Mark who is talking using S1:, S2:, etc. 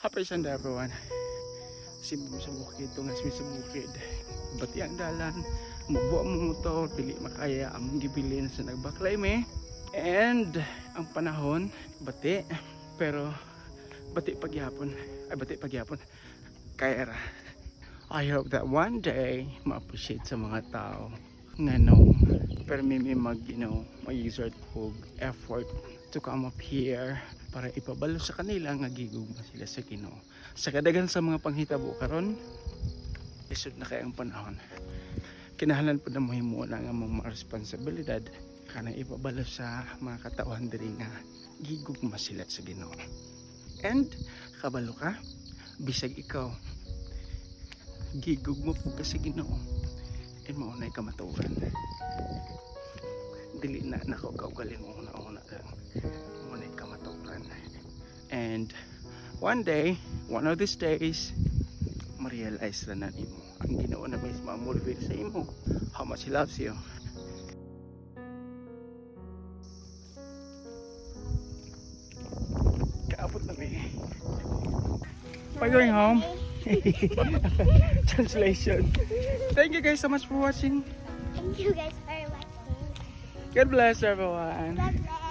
S1: Happy Sunday everyone. Sibom sa bukid, tungas mi sa bukid. Bati ang dalan, mabuha mo motor, dili makaya among gibilin sa nagbaklay me. And ang panahon, bati, pero bati pagyapon. Kaya ra. I hope that one day ma-appreciate sa mga tao nga no, pero may mag-exert og effort to come up here para ipabalo sa kanila nga gigugma sila sa Ginoo. Sa kadagan sa mga panghitabo karon, isod na kay ang panahon. Kinahanglan pud na mohimo na nga mga responsibilidad kanang ipabalo sa mga katauhan diri nga gigugma sila sa Ginoo. And kabalo ka, bisag ikaw gigugma pud ka sa Ginoo, and maunay ka matuwan. Dili na nakaugaling mo una lang. Maunay ka matuwan. And one day, one of these days, ma-realize na nimo ang Ginoo na may ma-motivate sa imo how much He loves you. Kaabot na may. Are you going home? Translation. Thank you guys so much for watching.
S2: Thank you guys for watching.
S1: God bless everyone.
S2: God bless.